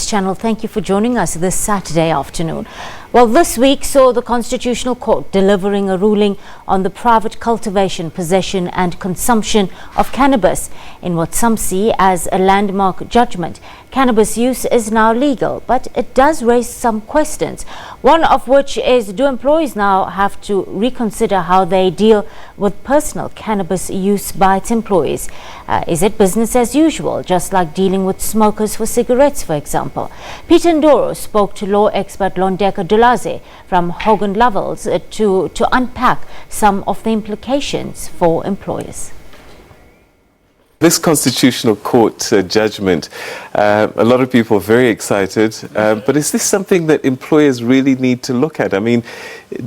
News Channel. Thank you for joining us this Saturday afternoon. Well, this week saw the Constitutional Court delivering a ruling on the private cultivation, possession and consumption of cannabis. In what some see as a landmark judgment, cannabis use is now legal, but it does raise some questions. One of which is, do employees now have to reconsider how they deal with personal cannabis use by its employees? Is it business as usual, just like dealing with smokers for cigarettes, for example? Peter Ndoro spoke to law expert Londeka Dulaze from Hogan Lovells to unpack some of the implications for employers. This Constitutional Court judgment, a lot of people are very excited, but is this something that employers really need to look at? I mean,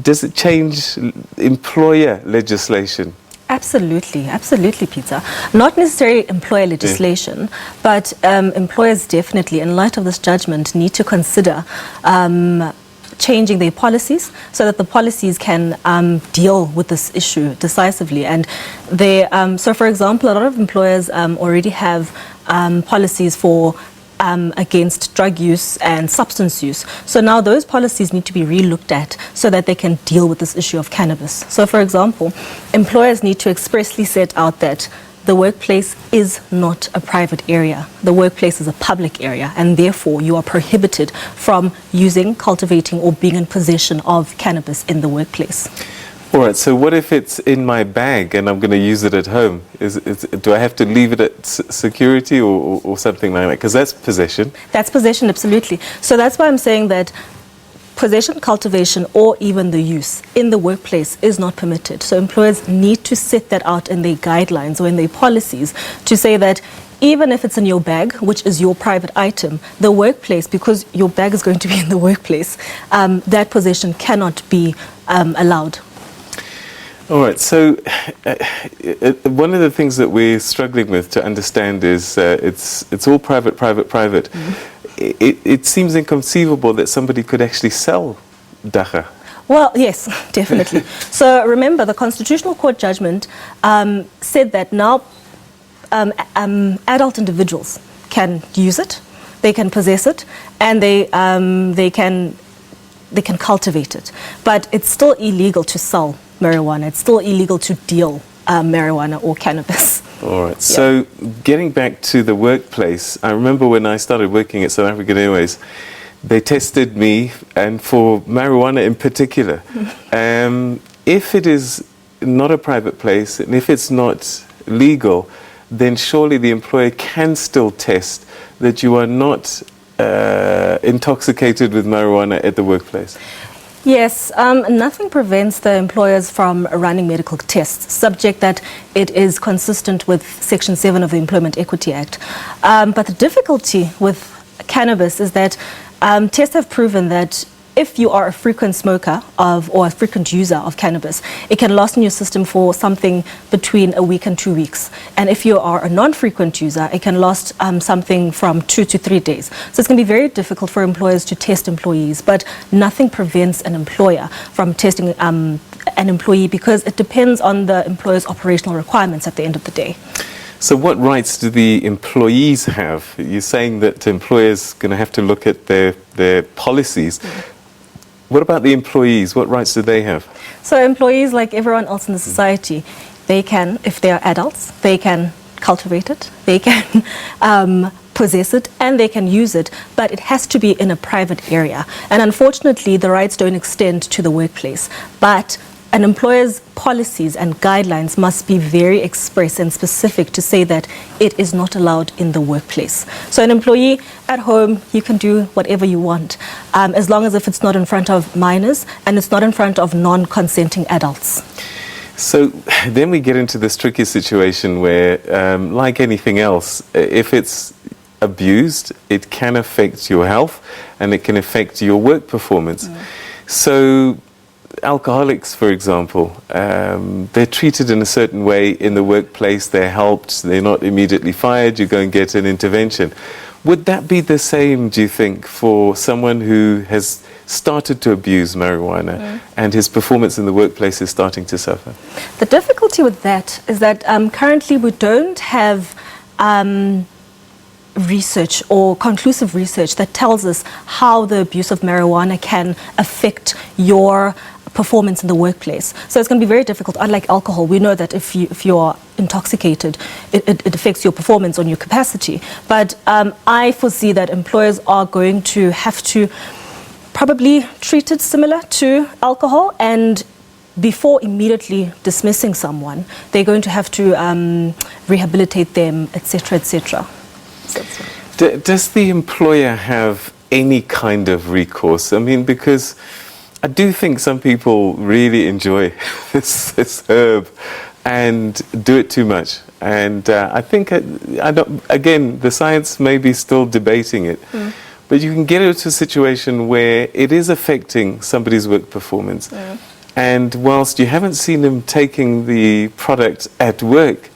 does it change employer legislation? Absolutely, Peter. Not necessarily employer legislation, but employers definitely, in light of this judgment, need to consider changing their policies so that the policies can deal with this issue decisively. And they, so for example, a lot of employers already have policies for against drug use and substance use. So now those policies need to be re-looked at so that they can deal with this issue of cannabis. So for example, employers need to expressly set out that the workplace is not a private area. The workplace is a public area, and therefore you are prohibited from using, cultivating or being in possession of cannabis in the workplace. All right, so what if it's in my bag and I'm going to use it at home? Do I have to leave it at security or something like that? Because that's possession. That's possession, absolutely. So that's why I'm saying that possession, cultivation, or even the use in the workplace is not permitted. So employers need to set that out in their guidelines or in their policies to say that even if it's in your bag, which is your private item, the workplace, because your bag is going to be in the workplace, that possession cannot be allowed. All right, so one of the things that we're struggling with to understand is it's all private. Mm-hmm. It seems inconceivable that somebody could actually sell Dagga. Well, yes, definitely. So remember, the Constitutional Court judgment said that now adult individuals can use it, they can possess it, and they can cultivate it. But it's still illegal to sell marijuana. It's still illegal to deal marijuana or cannabis. All right. So getting back to the workplace, I remember when I started working at South African Airways, they tested me, and for marijuana in particular. If it is not a private place and if it's not legal, then surely the employer can still test that you are not intoxicated with marijuana at the workplace. Yes, nothing prevents the employers from running medical tests, subject that it is consistent with Section 7 of the Employment Equity Act. But the difficulty with cannabis is that tests have proven that if you are a frequent smoker or a frequent user of cannabis, it can last in your system for something between a week and 2 weeks. And if you are a non-frequent user, it can last something from 2 to 3 days. So it's going to be very difficult for employers to test employees, but nothing prevents an employer from testing an employee because it depends on the employer's operational requirements at the end of the day. So what rights do the employees have? You're saying that employers are going to have to look at their policies. Mm-hmm. What about the employees? What rights do they have? So employees, like everyone else in the society, they can, if they are adults, they can cultivate it, they can possess it, and they can use it, but it has to be in a private area. And unfortunately, the rights don't extend to the workplace. But an employer's policies and guidelines must be very express and specific to say that it is not allowed in the workplace. So an employee at home, you can do whatever you want, as long as if it's not in front of minors and it's not in front of non-consenting adults. So then we get into this tricky situation where, like anything else, if it's abused, it can affect your health and it can affect your work performance. So alcoholics, for example, they're treated in a certain way in the workplace, they're helped, they're not immediately fired, you go and get an intervention. Would that be the same, do you think, for someone who has started to abuse marijuana and his performance in the workplace is starting to suffer? The difficulty with that is that currently we don't have research or conclusive research that tells us how the abuse of marijuana can affect your performance in the workplace. So it's going to be very difficult. Unlike alcohol, we know that if you are intoxicated, it affects your performance on your capacity. But I foresee that employers are going to have to probably treat it similar to alcohol, and before immediately dismissing someone, they're going to have to rehabilitate them, etc., etc. Does the employer have any kind of recourse? I mean, because I do think some people really enjoy this herb and do it too much. And I think, again, the science may be still debating it, but you can get into a situation where it is affecting somebody's work performance. And whilst you haven't seen him taking the product at work,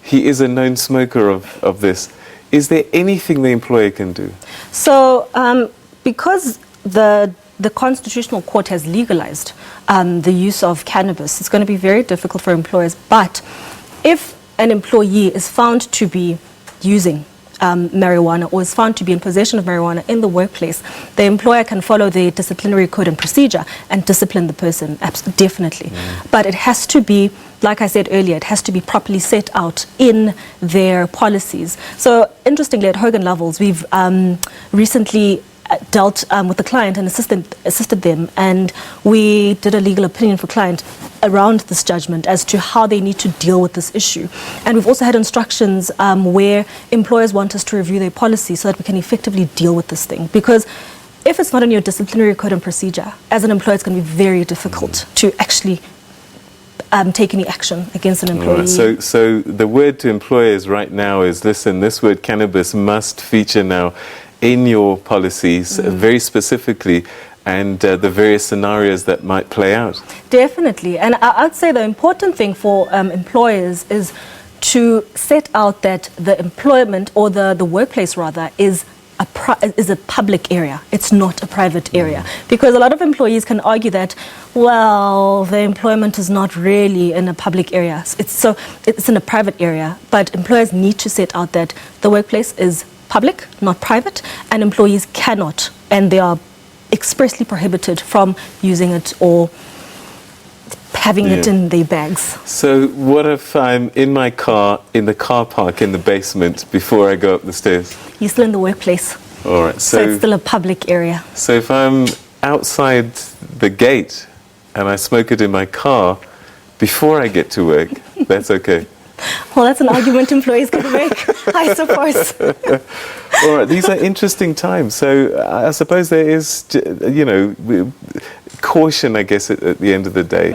he is a known smoker of this. Is there anything the employer can do? So, because the Constitutional Court has legalized the use of cannabis, it's going to be very difficult for employers. But if an employee is found to be using marijuana or is found to be in possession of marijuana in the workplace, the employer can follow the disciplinary code and procedure and discipline the person, definitely. But it has to be, like I said earlier, it has to be properly set out in their policies. So interestingly, at Hogan Lovells, we've recently dealt with the client and assisted them, and we did a legal opinion for client around this judgment as to how they need to deal with this issue. And we've also had instructions where employers want us to review their policy so that we can effectively deal with this thing. Because if it's not in your disciplinary code and procedure, as an employer, it's going to be very difficult to actually take any action against an employee. Right. So the word to employers right now is, listen, this word cannabis must feature now in your policies very specifically, and the various scenarios that might play out. Definitely. And I'd say the important thing for employers is to set out that the employment, or the workplace rather, is a public area. It's not a private area. Because a lot of employees can argue that, well, the employment is not really in a public area. It's in a private area. But employers need to set out that the workplace is public, not private, and employees cannot, and they are expressly prohibited from using it or having it in their bags. So what if I'm in my car, in the car park in the basement before I go up the stairs? You're still in the workplace. All right. So it's still a public area. So if I'm outside the gate and I smoke it in my car before I get to work, that's okay? Well, that's an argument employees can make, I suppose. All right, these are interesting times. So I suppose there is, caution, I guess, at the end of the day.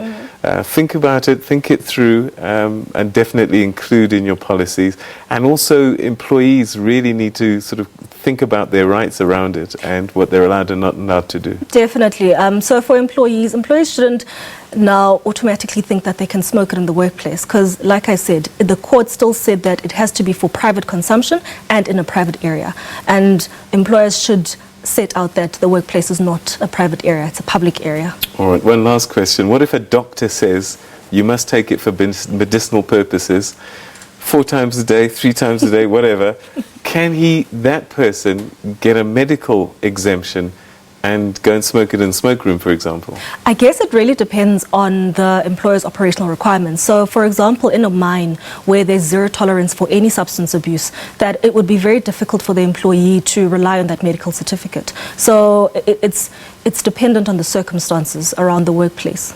Think about it, think it through, and definitely include in your policies. And also, employees really need to sort of think about their rights around it and what they're allowed and not allowed to do. Definitely. So for employees shouldn't now automatically think that they can smoke it in the workplace, because, like I said, the court still said that it has to be for private consumption and in a private area. And employers should set out that the workplace is not a private area, it's a public area. All right, one last question. What if a doctor says you must take it for medicinal purposes 4 times a day, 3 times a day, whatever? Can that person get a medical exemption and go and smoke it in the smoke room, for example? I guess it really depends on the employer's operational requirements. So, for example, in a mine where there's zero tolerance for any substance abuse, that it would be very difficult for the employee to rely on that medical certificate. So it's dependent on the circumstances around the workplace.